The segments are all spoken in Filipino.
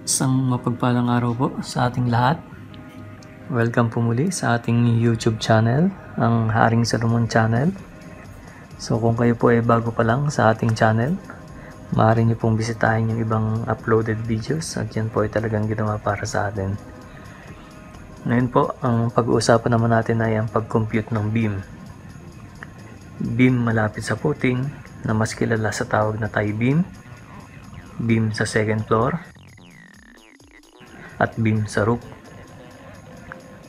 Isang mapagpalang araw po sa ating lahat. Welcome po muli sa ating YouTube channel, ang Haring Salomon Channel. So kung kayo po ay bago pa lang sa ating channel, maaari niyo pong bisitahin yung ibang uploaded videos at yan po ay talagang ginawa para sa atin. Ngayon po, ang pag-uusapan naman natin ay ang pag-compute ng beam. Beam malapit sa footing na mas kilala sa tawag na tie beam, beam sa second floor, at beam sa roof.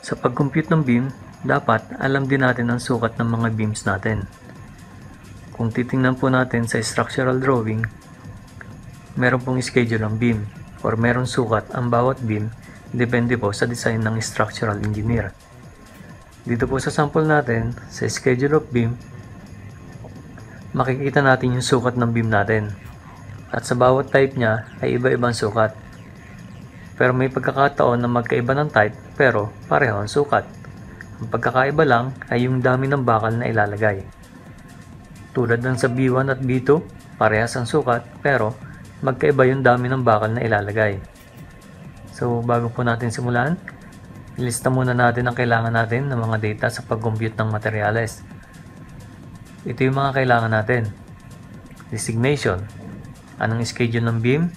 Sa pag-compute ng beam, dapat alam din natin ang sukat ng mga beams natin. Kung titingnan po natin sa structural drawing, meron pong schedule ang beam or meron sukat ang bawat beam, depende po sa design ng structural engineer. Dito po sa sample natin, sa schedule of beam, makikita natin yung sukat ng beam natin. At sa bawat type niya ay iba-ibang sukat. Pero may pagkakataon na magkaiba ng type pero pareho ang sukat. Ang pagkakaiba lang ay yung dami ng bakal na ilalagay. Tulad ng sa B1 at B2, parehas ang sukat pero magkaiba yung dami ng bakal na ilalagay. So bago po natin simulan, ilista muna natin ang kailangan natin ng mga data sa pag-compute ng materyales. Ito yung mga kailangan natin. Designation. Anong schedule ng beam?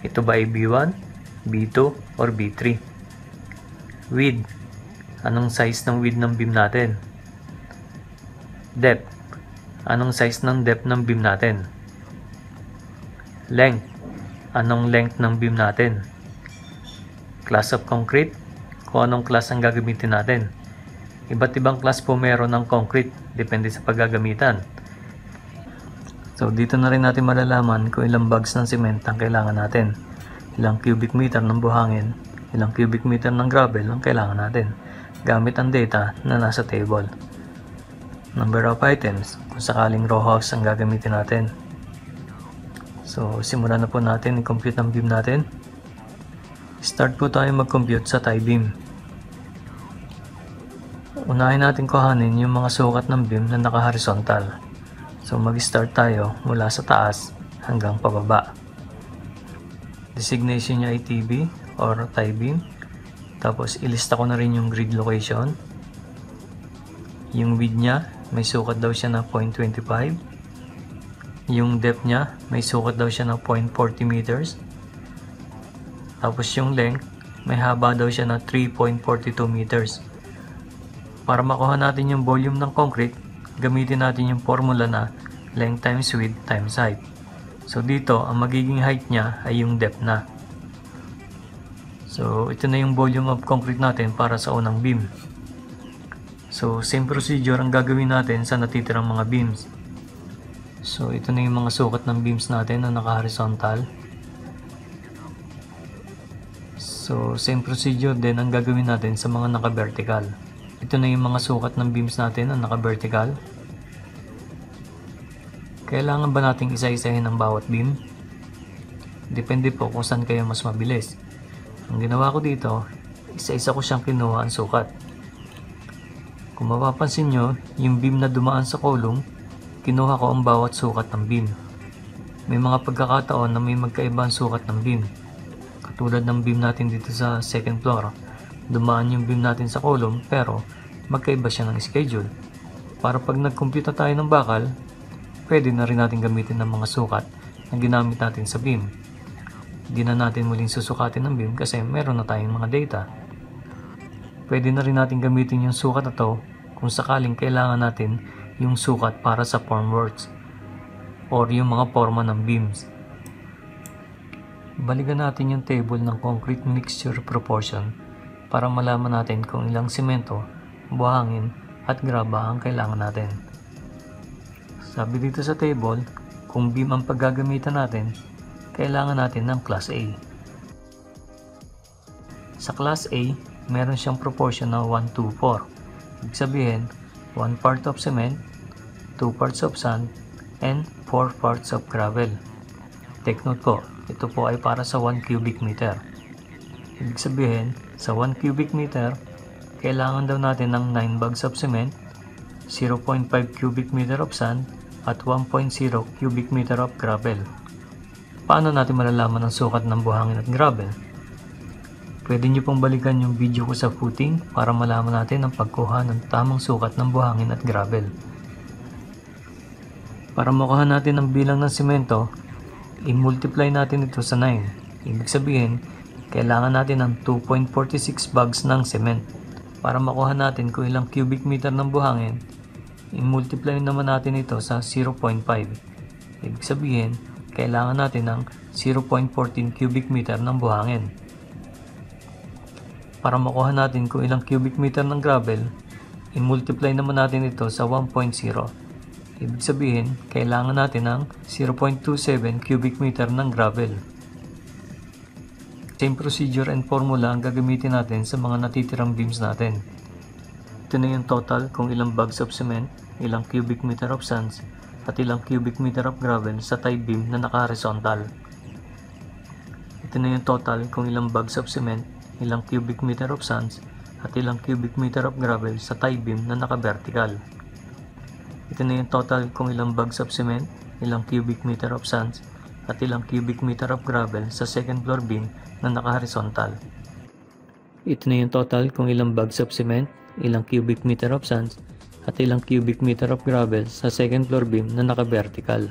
Ito ba ay B1, B2, or B3? Width. Anong size ng width ng beam natin? Depth. Anong size ng depth ng beam natin? Length. Anong length ng beam natin? Class of concrete. Kung anong class ang gagamitin natin. Iba't ibang class po meron ng concrete, depende sa paggagamitan. So dito na rin natin malalaman kung ilang bags ng cement ang kailangan natin, ilang cubic meter ng buhangin, ilang cubic meter ng gravel ang kailangan natin, gamit ang data na nasa table. Number of items, kung sakaling row house ang gagamitin natin. So simulan na po natin i-compute ang beam natin. Start po tayo mag-compute sa tie beam. Unahin natin kuhanin yung mga sukat ng beam na naka-horizontal. So mag-start tayo mula sa taas hanggang pababa. Designation niya ay TB or tie beam. Tapos ilista ko na rin yung grid location. Yung width niya, may sukat daw siya na 0.25. Yung depth niya, may sukat daw siya na 0.40 meters. Tapos yung length, may haba daw siya na 3.42 meters. Para makuha natin yung volume ng concrete, gamitin natin yung formula na length times width times height. So dito, ang magiging height niya ay yung depth na. So ito na yung volume of concrete natin para sa unang beam. So same procedure ang gagawin natin sa natitirang mga beams. So ito na yung mga sukat ng beams natin na naka-horizontal. So same procedure din ang gagawin natin sa mga naka-vertical. Ito na yung mga sukat ng beams natin na naka-vertical. Kailangan ba nating isa-isahin ang bawat beam? Depende po kung saan kayo mas mabilis. Ang ginawa ko dito, isa-isa ko siyang kinuha ang sukat. Kung mapapansin nyo, yung beam na dumaan sa column, kinuha ko ang bawat sukat ng beam. May mga pagkakataon na may magkaiba ang sukat ng beam. Katulad ng beam natin dito sa second floor. Dumaan yung beam natin sa column pero magkaiba siya ng schedule. Para pag nag-compute tayo ng bakal, pwede na rin natin gamitin ng mga sukat na ginamit natin sa beam. Hindi na natin muling susukatin ng beam kasi meron na tayong mga data. Pwede na rin natin gamitin yung sukat na to kung sakaling kailangan natin yung sukat para sa formworks or yung mga forma ng beams. Balikan natin yung table ng concrete mixture proportion para malaman natin kung ilang simento, buhangin at graba ang kailangan natin. Sabi dito sa table, kung beam ang paggagamitan natin, kailangan natin ng class A. Sa class A, meron siyang proportion na 1:4. Ibig sabihin, 1 part of cement, 2 parts of sand, and 4 parts of gravel. Take note po, ito po ay para sa 1 cubic meter. Ibig sabihin, sa 1 cubic meter, kailangan daw natin ng 9 bags of cement, 0.5 cubic meter of sand, at 1.0 cubic meter of gravel. Paano natin malalaman ang sukat ng buhangin at gravel? Pwede nyo pong balikan yung video ko sa footing para malaman natin ang pagkuha ng tamang sukat ng buhangin at gravel. Para makuha natin ang bilang ng simento, i-multiply natin ito sa 9. Ibig sabihin, kailangan natin ng 2.46 bags ng cement. Para makuha natin kung ilang cubic meter ng buhangin, i-multiply naman natin ito sa 0.5. Ibig sabihin, kailangan natin ng 0.14 cubic meter ng buhangin. Para makuha natin kung ilang cubic meter ng gravel, i-multiply naman natin ito sa 1.0. Ibig sabihin, kailangan natin ng 0.27 cubic meter ng gravel. Same procedure and formula ang gagamitin natin sa mga natitirang beams natin. Ito na yung total kung ilang bags of cement, ilang cubic meter of sands, at ilang cubic meter of gravel sa tie beam na naka-horizontal. Ito na yung total kung ilang bags of cement, ilang cubic meter of sands, at ilang cubic meter of gravel sa tie beam na naka-vertical. Ito na yung total kung ilang bags of cement, ilang cubic meter of sands, at ilang cubic meter of gravel sa second floor beam na naka-horizontal. Ito na yung total kung ilang bags of cement, ilang cubic meter of sands, at ilang cubic meter of gravel sa second floor beam na naka-vertical.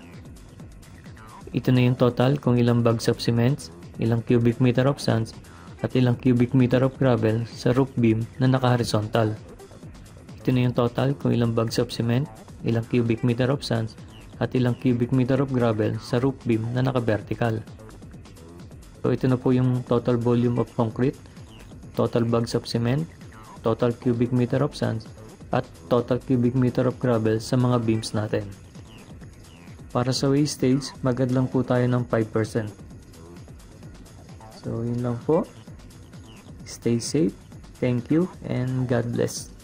Ito na yung total kung ilang bags of cement, ilang cubic meter of sands, at ilang cubic meter of gravel sa roof beam na naka-horizontal. Ito na yung total kung ilang bags of cement, ilang cubic meter of sands, at ilang cubic meter of gravel sa roof beam na naka-vertical. So ito na po yung total volume of concrete, total bags of cement, total cubic meter of sands, at total cubic meter of gravel sa mga beams natin. Para sa wastage, mag-add lang po tayo ng 5%. So yun lang po. Stay safe. Thank you and God bless.